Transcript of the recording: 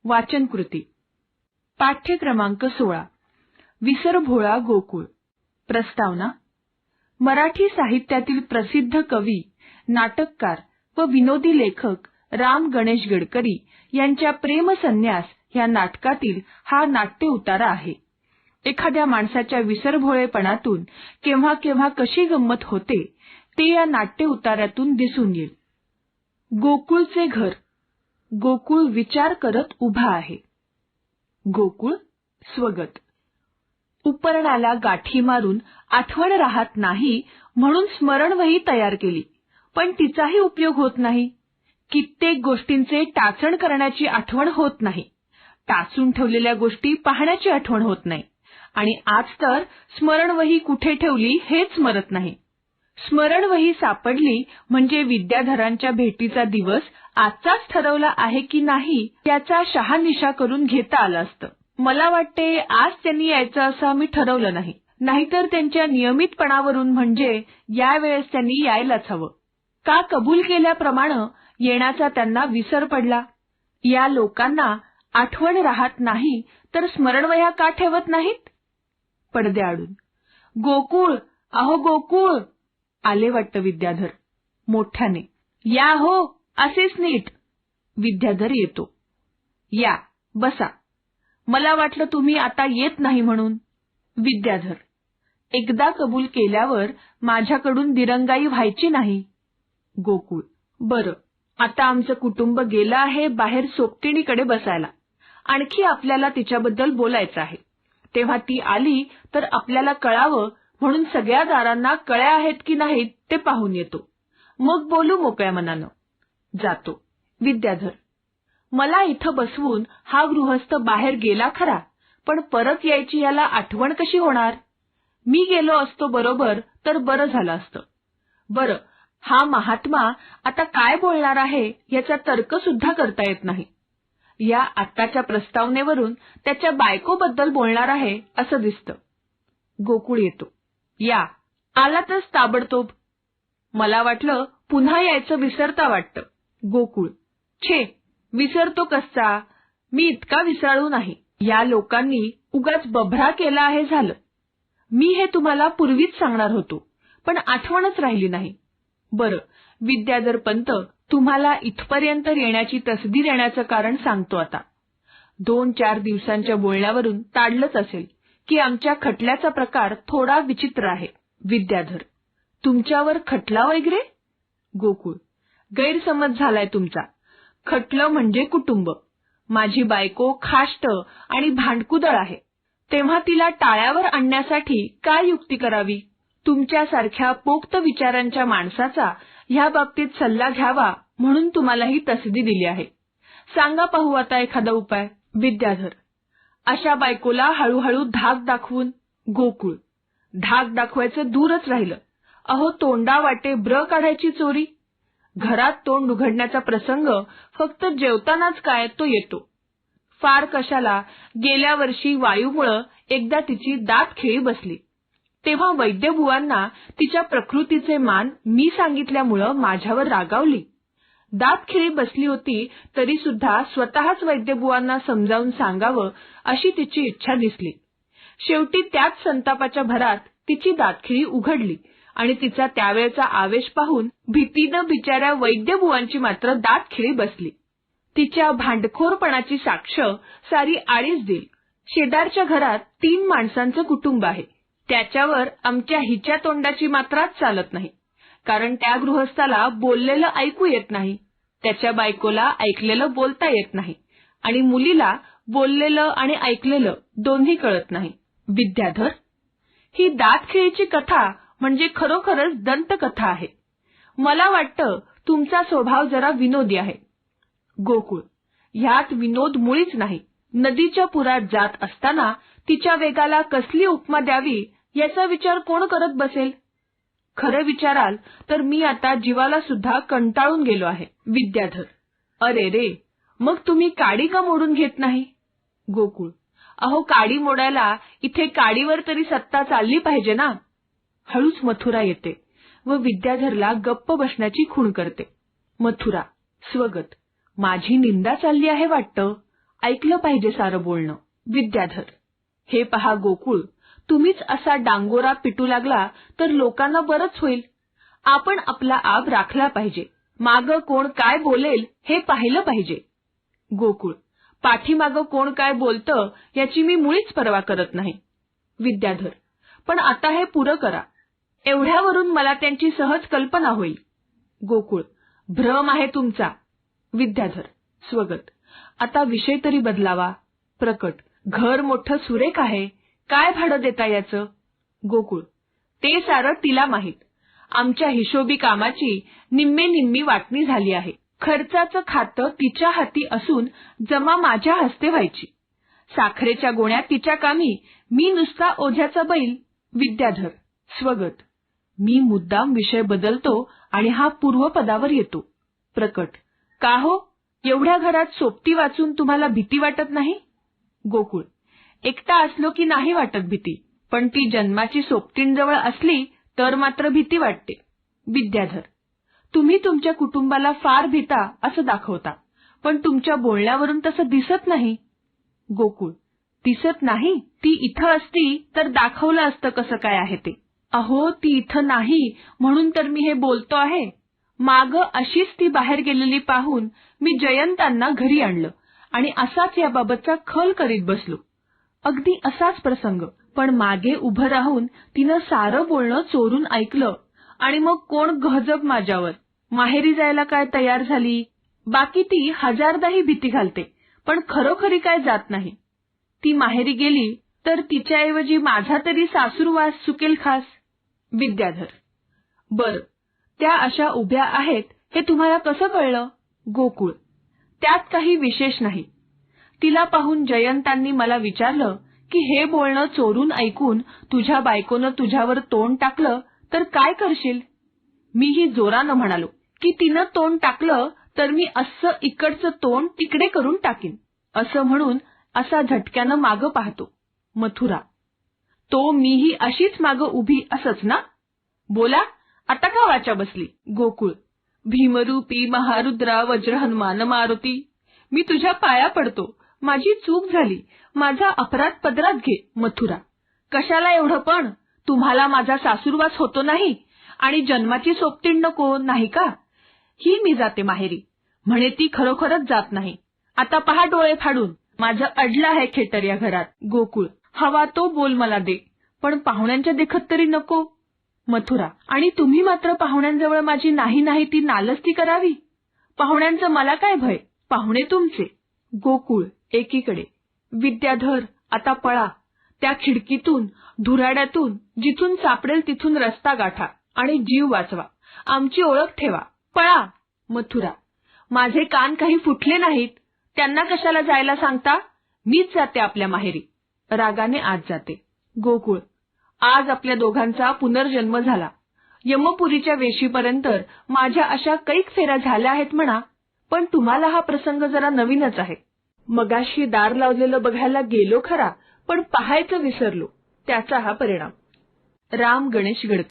वाचन कृती पाठ्य क्रमांक 16 विसरभोळा गोकुळ। प्रस्तावना मराठी साहित्यातील प्रसिद्ध कवी, नाटककार व विनोदी लेखक राम गणेश गडकरी यांच्या प्रेमसन्यास ह्या नाटकातील हा नाट्य उतारा आहे। एखाद्या माणसाच्या विसरभोळेपणातून केव्हा केव्हा कशी गंमत होते ते या नाट्य उतार्यातून दिसून येईल। गोकुळचे घर। गोकुळ विचार करत उभा आहे। गोकुळ स्वगत। उपरणाला गाठी मारून आठवण राहत नाही म्हणून स्मरणवही तयार केली, पण तिचाही उपयोग होत नाही। कित्येक गोष्टींचे टाचण करण्याची आठवण होत नाही, टाचून ठेवलेल्या गोष्टी पाहण्याची आठवण होत नाही, आणि आज तर स्मरणवही कुठे ठेवली हेच स्मरत नाही। स्मरणवही सापडली म्हणजे विद्याधरांच्या भेटीचा दिवस आजचाच ठरवला आहे की नाही याचा शहानिशा करून घेता आलं असतं। मला वाटते आज त्यांनी यायचं असं आम्ही ठरवलं नाही, नाहीतर त्यांच्या नियमितपणावरून म्हणजे यावेळेस त्यांनी यायलाच हवं। का कबूल केल्याप्रमाणे येण्याचा त्यांना विसर पडला। या लोकांना आठवण राहत नाही तर स्मरणवह्या का ठेवत नाहीत? पडद्याआडून गोकुळ, अहो गोकुळ, आले वाटतं विद्याधर मोठ्याने। या हो, असेच नीट। विद्याधर येतो। या बसा, मला वाटलं तुम्ही आता येत नाही म्हणून। विद्याधर एकदा कबूल केल्यावर माझ्याकडून दिरंगाई व्हायची नाही। गोकुळ बरं, आता आमचं कुटुंब गेलं आहे बाहेर सोबतिणीकडे बसायला, आणखी आपल्याला तिच्याबद्दल बोलायचं आहे। तेव्हा ती आली तर आपल्याला कळावं म्हणून सगळ्या दारांना कळ्या आहेत की नाहीत ते पाहून येतो, मग बोलू मोकळ्या मनानं। जातो। विद्याधर मला इथं बसवून हा गृहस्थ बाहेर गेला खरा, पण परत यायची याला आठवण कशी होणार? मी गेलो असतो बरोबर तर बरं झालं असतं। बरं, हा महात्मा आता काय बोलणार आहे याचा तर्क सुद्धा करता येत नाही। या आत्ताच्या प्रस्तावनेवरून त्याच्या बायकोबद्दल बोलणार आहे असं दिसतं। गोकुळ येतो। या आलातच ताबडतोब। मला वाटलं पुन्हा यायचं विसरता वाटतं। गोकुळ छे, विसरतो कसा, मी इतका विसराळू नाही। या लोकांनी उगाच बभरा केला आहे झालं। मी हे तुम्हाला पूर्वीच सांगणार होतो, पण आठवणच राहिली नाही। बरं विद्याधर पंत, तुम्हाला इथपर्यंत येण्याची तसदी देण्याचं कारण सांगतो आता। 2-4 दिवसांच्या बोलण्यावरून ताडलंच असेल की आमच्या खटल्याचा प्रकार थोडा विचित्र आहे। विद्याधर तुमच्यावर खटला वगैरे? गोकुळ गैरसमज झालाय तुमचा। खटलं म्हणजे कुटुंब। माझी बायको खाष्ट आणि भांडकुदळ आहे, तेव्हा तिला टाळ्यावर आणण्यासाठी काय युक्ती करावी? तुमच्यासारख्या पोक्त विचारांच्या माणसाचा ह्या बाबतीत सल्ला घ्यावा म्हणून तुम्हाला ही तसदी दिली आहे। सांगा पाहू आता एखादा उपाय। विद्याधर अशा बायकोला हळूहळू धाक दाखवून। गोकुळ धाक दाखवायचं दूरच राहिलं, अहो तोंडा वाटे ब्र काढायची चोरी। घरात तोंड उघडण्याचा प्रसंग फक्त जेवतानाच काय तो येतो। फार कशाला गेल्या वर्षी वायूमुळं एकदा तिची दात खिळी बसली, तेव्हा वैद्यबुवांना तिच्या प्रकृतीचे मान मी सांगितल्यामुळं माझ्यावर रागावली। दात खिळी बसली होती तरी सुद्धा स्वतःच वैद्यबुवांना समजावून सांगावं अशी तिची इच्छा दिसली। शेवटी त्याच संतापाच्या भरात तिची दातखिळी उघडली आणि तिचा त्यावेळचा आवेश पाहून भीतीनं बिचाऱ्या वैद्यबुवांची मात्र दातखिळी बसली। तिच्या भांडखोरपणाची साक्ष सारी आळीच देईल। शेजारच्या घरात 3 माणसांचं कुटुंब आहे, त्याच्यावर आमच्या हिच्या तोंडाची मात्राच चालत नाही, कारण त्या गृहस्थाला बोललेलं ऐकू येत नाही, त्याच्या बायकोला ऐकलेलं बोलता येत नाही, आणि मुलीला बोललेलं आणि ऐकलेलं दोन्ही कळत नाही। विद्याधर ही दातखिळीची कथा म्हणजे खरोखरच दंतकथा आहे। मला वाटतं तुमचा स्वभाव जरा विनोदी आहे। गोकुळ ह्यात विनोद मुळीच नाही। नदीच्या पुरात जात असताना तिच्या वेगाला कसली उपमा द्यावी याचा विचार कोण करत बसेल? खरं विचाराल तर मी आता जीवाला सुद्धा कंटाळून गेलो आहे। विद्याधर अरे रे, मग तुम्ही काडी का मोडून घेत नाही? गोकुळ अहो काडी मोडायला इथे काडीवर तरी सत्ता चालली पाहिजे ना। हळूच मथुरा येते व विद्याधरला गप्प बसण्याची खूण करते। मथुरा स्वगत माझी निंदा चालली आहे वाटतं, ऐकलं पाहिजे सारं बोलणं. विद्याधर: हे पहा गोकुळ, तुम्हीच असा डांगोरा पिटू लागला तर लोकांना बरंच होईल. आपण आपला आब राखला पाहिजे. मागं कोण काय बोलेल हे पाहिलं पाहिजे. गोकुळ: पाठीमागं कोण काय बोलतं याची मी मुळीच पर्वा करत नाही. विद्याधर: पण आता हे पुरं करा. एवढ्यावरून मला त्यांची सहज कल्पना होईल. गोकुळ: भ्रम आहे तुमचा. विद्याधर स्वगत: आता विषय तरी बदलावा. प्रकट: घर मोठं सुरेख आहे. काय भाडं देता याचं? गोकुळ: ते सारं तिला माहीत. आमच्या हिशोबी कामाची निम्मे निम्मी वाटणी झाली आहे. खर्चाचं खातं तिच्या हाती असून जमा माझ्या हस्ते व्हायची. साखरेच्या गोण्या तिच्या कामी, मी नुसता ओझ्याचा बैल. विद्याधर स्वगत: मी मुद्दाम विषय बदलतो आणि हा पूर्वपदावर येतो. प्रकट: का हो, एवढ्या घरात सोबती वाचून तुम्हाला भीती वाटत नाही? गोकुळ: एकटा असलो की नाही वाटत भीती, पण ती जन्माची सोबतींजवळ असली तर मात्र भीती वाटते. विद्याधर: तुम्ही तुमच्या कुटुंबाला फार भीता असं दाखवता, पण तुमच्या बोलण्यावरून तसं दिसत नाही. गोकुळ: दिसत नाही? ती इथं असती तर दाखवलं असतं कसं काय आहे ते. अहो, ती इथं नाही म्हणून तर मी हे बोलतो आहे. मागं अशीच ती बाहेर गेलेली पाहून मी जयंतांना घरी आणलं आणि असाच याबाबतचा खल करीत बसलो. अगदी असाच प्रसंग, पण मागे उभं राहून तिनं सारं बोलणं चोरून ऐकलं आणि मग कोण गहजब माझ्यावर. माहेरी जायला काय तयार झाली. बाकी ती हजारदाही भीती घालते, पण खरोखरी काय जात नाही. ती माहेरी गेली तर तिच्याऐवजी माझा तरी सासूरवास चुकेल खास. विद्याधर: बरं, त्या अशा उभ्या आहेत हे तुम्हाला कसं कळलं? गोकुळ: त्यात काही विशेष नाही. तिला पाहून जयंतांनी मला विचारलं की हे बोलणं चोरून ऐकून तुझ्या बायकोनं तुझ्यावर तोंड टाकलं तर काय करशील? मीही जोरानं म्हणालो की तिनं तोंड टाकलं तर मी असं इकडचं तोंड तिकडे करून टाकीन. असं म्हणून असा झटक्यानं मागं पाहतो. मथुरा: तो मीही अशीच मागं उभी असच ना? बोला, आता का वाचा बसली? गोकुळ: भीमरूपी महारुद्रा वज्र हनुमान मारुती, मी तुझ्या पाया पडतो. माझी चूक झाली. माझा अपराध पदरात घे. मथुरा: कशाला एवढं पण? तुम्हाला माझा सासूरवास होतो नाही आणि जन्माची सोबतीण नको नाही का? ही मी जाते माहेरी. म्हणे ती खरोखरच जात नाही. आता पहा डोळे फाडून. माझं अडलं आहे खेटर या घरात. गोकुळ: हवा तो बोल मला दे, पण पाहुण्यांच्या देखत तरी नको. मथुरा: आणि तुम्ही मात्र पाहुण्यांजवळ माझी नाही नाही ती नालस्ती करावी. पाहुण्यांचं मला काय भय, पाहुणे तुमचे. गोकुळ एकीकडे: विद्याधर, आता पळा. त्या खिडकीतून, धुराड्यातून, जिथून सापडेल तिथून रस्ता गाठा आणि जीव वाचवा. आमची ओळख ठेवा. पळा. मथुरा: माझे कान काही फुटले नाहीत. त्यांना कशाला जायला सांगता? मीच जाते आपल्या माहेरी. रागाने आत जाते. गोकुळ: आज आपल्या दोघांचा पुनर्जन्म झाला. यमपुरीच्या वेशीपर्यंत माझ्या अशा कैक फेऱ्या झाल्या आहेत म्हणा, पण तुम्हाला हा प्रसंग जरा नवीनच आहे. मगाशी दार लावलेलं बघायला गेलो खरा, पण पाहायचं विसरलो. त्याचा हा परिणाम. राम गणेश गडकरी.